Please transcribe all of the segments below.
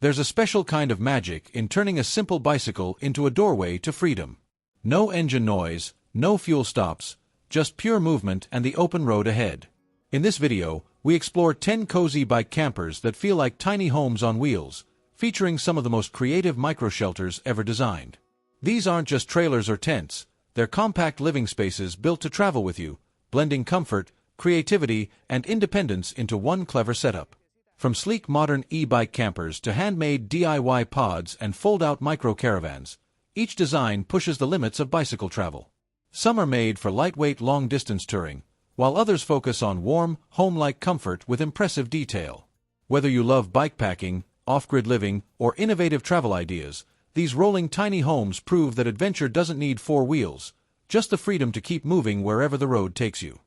There's a special kind of magic in turning a simple bicycle into a doorway to freedom. No engine noise, no fuel stops, just pure movement and the open road ahead. In this video, we explore 10 cozy bike campers that feel like tiny homes on wheels, featuring some of the most creative micro-shelters ever designed. These aren't just trailers or tents, they're compact living spaces built to travel with you, blending comfort, creativity, and independence into one clever setup. From sleek modern e-bike campers to handmade DIY pods and fold-out micro-caravans, each design pushes the limits of bicycle travel. Some are made for lightweight long-distance touring, while others focus on warm, home-like comfort with impressive detail. Whether you love bikepacking, off-grid living, or innovative travel ideas, these rolling tiny homes prove that adventure doesn't need four wheels, just the freedom to keep moving wherever the road takes you.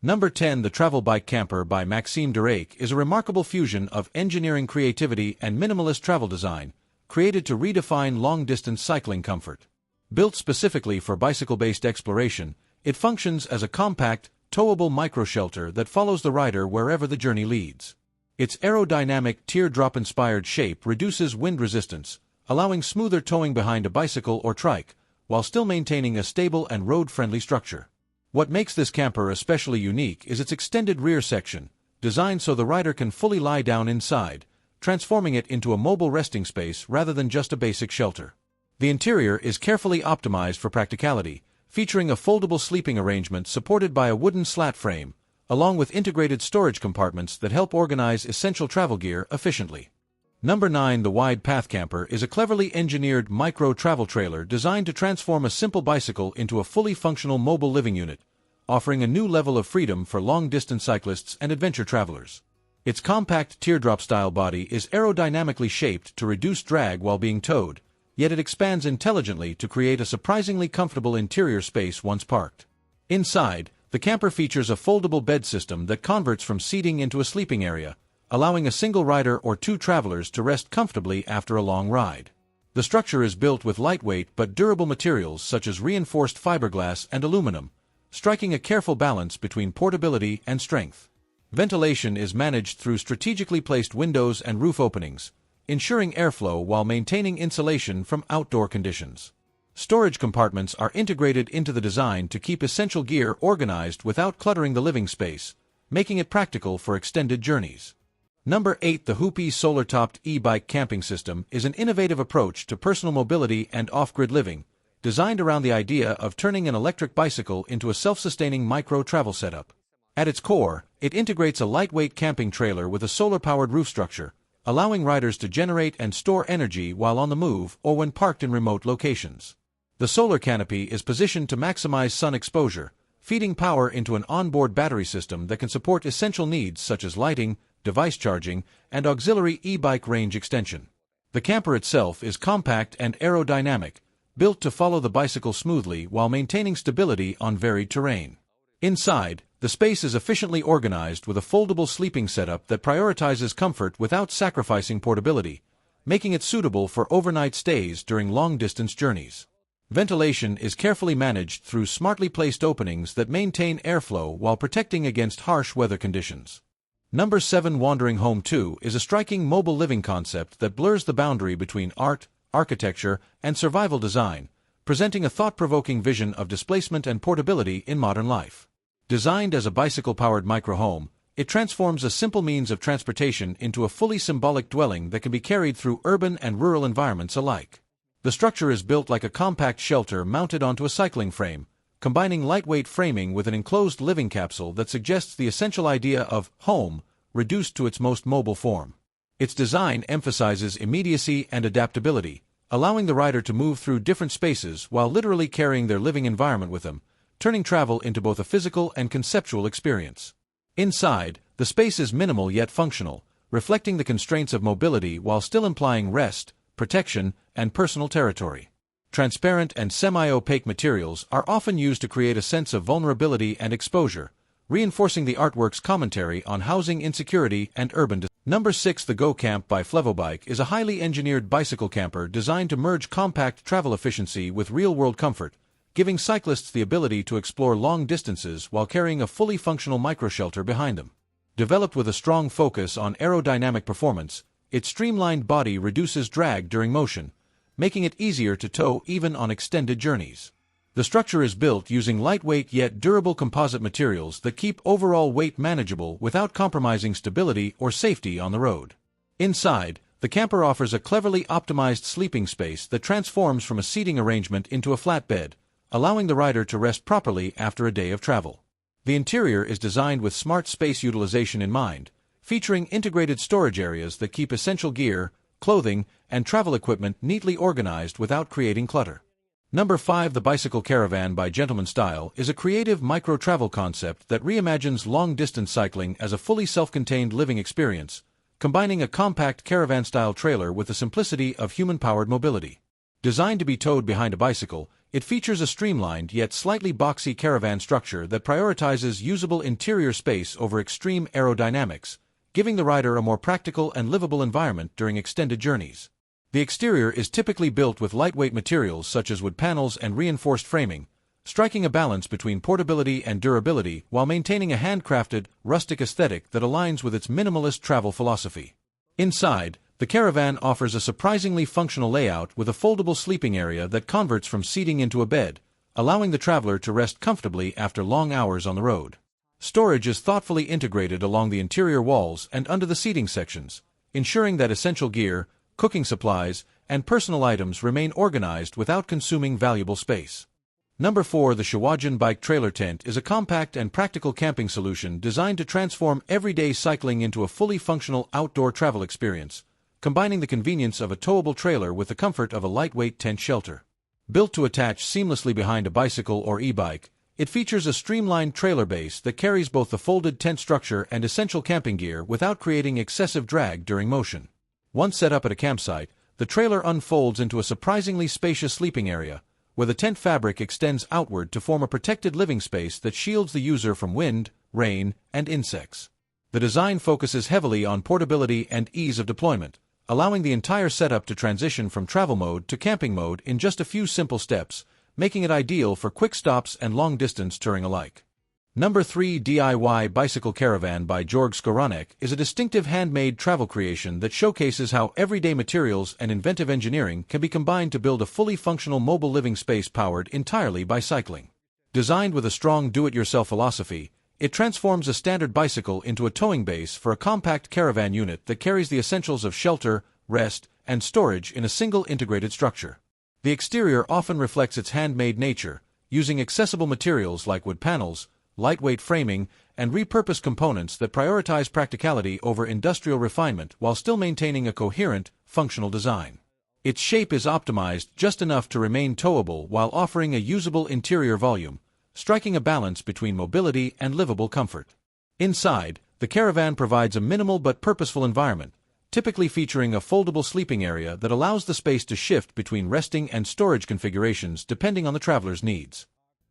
Number 10. The Travel Bike Camper by Maxime Derake is a remarkable fusion of engineering creativity and minimalist travel design, created to redefine long-distance cycling comfort. Built specifically for bicycle-based exploration, it functions as a compact, towable micro-shelter that follows the rider wherever the journey leads. Its aerodynamic, teardrop-inspired shape reduces wind resistance, allowing smoother towing behind a bicycle or trike, while still maintaining a stable and road-friendly structure. What makes this camper especially unique is its extended rear section, designed so the rider can fully lie down inside, transforming it into a mobile resting space rather than just a basic shelter. The interior is carefully optimized for practicality, featuring a foldable sleeping arrangement supported by a wooden slat frame, along with integrated storage compartments that help organize essential travel gear efficiently. Number 9. The Wide Path Camper is a cleverly engineered micro-travel trailer designed to transform a simple bicycle into a fully functional mobile living unit, offering a new level of freedom for long-distance cyclists and adventure travelers. Its compact teardrop-style body is aerodynamically shaped to reduce drag while being towed, yet it expands intelligently to create a surprisingly comfortable interior space once parked. Inside, the camper features a foldable bed system that converts from seating into a sleeping area, allowing a single rider or two travelers to rest comfortably after a long ride. The structure is built with lightweight but durable materials such as reinforced fiberglass and aluminum, striking a careful balance between portability and strength. Ventilation is managed through strategically placed windows and roof openings, ensuring airflow while maintaining insulation from outdoor conditions. Storage compartments are integrated into the design to keep essential gear organized without cluttering the living space, making it practical for extended journeys. Number 8. The Hoopy solar-topped e-bike camping system is an innovative approach to personal mobility and off-grid living, designed around the idea of turning an electric bicycle into a self-sustaining micro-travel setup. At its core, it integrates a lightweight camping trailer with a solar-powered roof structure, allowing riders to generate and store energy while on the move or when parked in remote locations. The solar canopy is positioned to maximize sun exposure, feeding power into an onboard battery system that can support essential needs such as lighting, device charging, and auxiliary e-bike range extension. The camper itself is compact and aerodynamic, built to follow the bicycle smoothly while maintaining stability on varied terrain. Inside, the space is efficiently organized with a foldable sleeping setup that prioritizes comfort without sacrificing portability, making it suitable for overnight stays during long-distance journeys. Ventilation is carefully managed through smartly placed openings that maintain airflow while protecting against harsh weather conditions. Number 7. Wandering Home 2 is a striking mobile living concept that blurs the boundary between art, architecture, and survival design, presenting a thought-provoking vision of displacement and portability in modern life. Designed as a bicycle-powered micro-home, it transforms a simple means of transportation into a fully symbolic dwelling that can be carried through urban and rural environments alike. The structure is built like a compact shelter mounted onto a cycling frame, combining lightweight framing with an enclosed living capsule that suggests the essential idea of home, reduced to its most mobile form. Its design emphasizes immediacy and adaptability, allowing the rider to move through different spaces while literally carrying their living environment with them, turning travel into both a physical and conceptual experience. Inside, the space is minimal yet functional, reflecting the constraints of mobility while still implying rest, protection, and personal territory. Transparent and semi-opaque materials are often used to create a sense of vulnerability and exposure, reinforcing the artwork's commentary on housing insecurity and urban design. Number 6. The Go Camp by Flevobike is a highly engineered bicycle camper designed to merge compact travel efficiency with real-world comfort, giving cyclists the ability to explore long distances while carrying a fully functional microshelter behind them. Developed with a strong focus on aerodynamic performance, Its streamlined body reduces drag during motion, making it easier to tow even on extended journeys. The structure is built using lightweight yet durable composite materials that keep overall weight manageable without compromising stability or safety on the road. Inside, the camper offers a cleverly optimized sleeping space that transforms from a seating arrangement into a flat bed, allowing the rider to rest properly after a day of travel. The interior is designed with smart space utilization in mind, featuring integrated storage areas that keep essential gear, clothing, and travel equipment neatly organized without creating clutter. Number 5. The Bicycle Caravan by Gentleman Style is a creative micro-travel concept that reimagines long-distance cycling as a fully self-contained living experience, combining a compact caravan-style trailer with the simplicity of human-powered mobility. Designed to be towed behind a bicycle, it features a streamlined yet slightly boxy caravan structure that prioritizes usable interior space over extreme aerodynamics, giving the rider a more practical and livable environment during extended journeys. The exterior is typically built with lightweight materials such as wood panels and reinforced framing, striking a balance between portability and durability while maintaining a handcrafted, rustic aesthetic that aligns with its minimalist travel philosophy. Inside, the caravan offers a surprisingly functional layout with a foldable sleeping area that converts from seating into a bed, allowing the traveler to rest comfortably after long hours on the road. Storage is thoughtfully integrated along the interior walls and under the seating sections, ensuring that essential gear, cooking supplies, and personal items remain organized without consuming valuable space. Number 4. The Shawajin Bike Trailer Tent is a compact and practical camping solution designed to transform everyday cycling into a fully functional outdoor travel experience, combining the convenience of a towable trailer with the comfort of a lightweight tent shelter. Built to attach seamlessly behind a bicycle or e-bike, it features a streamlined trailer base that carries both the folded tent structure and essential camping gear without creating excessive drag during motion. Once set up at a campsite, the trailer unfolds into a surprisingly spacious sleeping area, where the tent fabric extends outward to form a protected living space that shields the user from wind, rain, and insects. The design focuses heavily on portability and ease of deployment, allowing the entire setup to transition from travel mode to camping mode in just a few simple steps, making it ideal for quick stops and long-distance touring alike. Number 3. DIY Bicycle Caravan by Georg Skowronek is a distinctive handmade travel creation that showcases how everyday materials and inventive engineering can be combined to build a fully functional mobile living space powered entirely by cycling. Designed with a strong do-it-yourself philosophy, it transforms a standard bicycle into a towing base for a compact caravan unit that carries the essentials of shelter, rest, and storage in a single integrated structure. The exterior often reflects its handmade nature, using accessible materials like wood panels, lightweight framing, and repurposed components that prioritize practicality over industrial refinement while still maintaining a coherent, functional design. Its shape is optimized just enough to remain towable while offering a usable interior volume, striking a balance between mobility and livable comfort. Inside, the caravan provides a minimal but purposeful environment, typically featuring a foldable sleeping area that allows the space to shift between resting and storage configurations depending on the traveler's needs.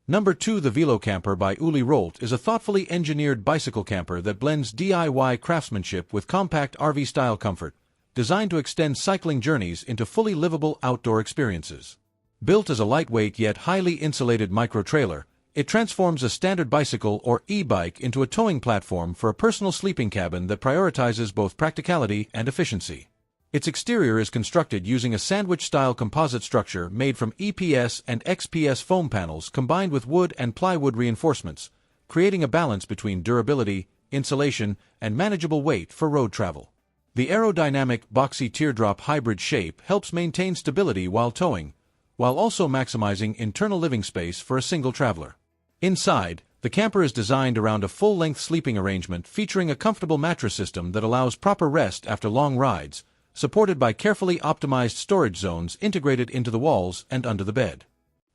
Number 2. The Velo Camper by Uli Rolt is a thoughtfully engineered bicycle camper that blends DIY craftsmanship with compact RV-style comfort, designed to extend cycling journeys into fully livable outdoor experiences. Built as a lightweight yet highly insulated micro-trailer, it transforms a standard bicycle or e-bike into a towing platform for a personal sleeping cabin that prioritizes both practicality and efficiency. Its exterior is constructed using a sandwich-style composite structure made from EPS and XPS foam panels combined with wood and plywood reinforcements, creating a balance between durability, insulation, and manageable weight for road travel. The aerodynamic, boxy teardrop hybrid shape helps maintain stability while towing, while also maximizing internal living space for a single traveler. Inside, the camper is designed around a full-length sleeping arrangement featuring a comfortable mattress system that allows proper rest after long rides, supported by carefully optimized storage zones integrated into the walls and under the bed.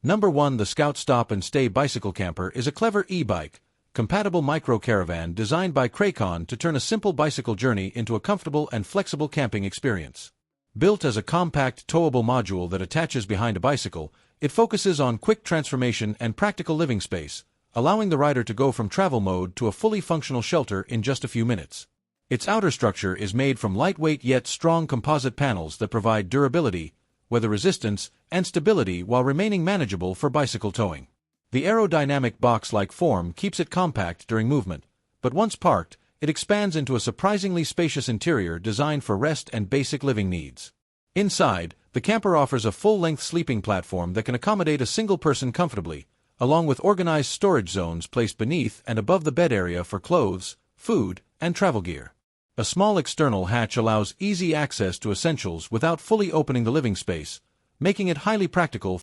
Number 1. The Scout Stop and Stay Bicycle Camper is a clever e-bike, compatible micro-caravan designed by Craycon to turn a simple bicycle journey into a comfortable and flexible camping experience. Built as a compact towable module that attaches behind a bicycle, it focuses on quick transformation and practical living space, allowing the rider to go from travel mode to a fully functional shelter in just a few minutes. Its outer structure is made from lightweight yet strong composite panels that provide durability, weather resistance, and stability while remaining manageable for bicycle towing. The aerodynamic box-like form keeps it compact during movement, but once parked, it expands into a surprisingly spacious interior designed for rest and basic living needs. Inside, the camper offers a full-length sleeping platform that can accommodate a single person comfortably, along with organized storage zones placed beneath and above the bed area for clothes, food, and travel gear. A small external hatch allows easy access to essentials without fully opening the living space, making it highly practical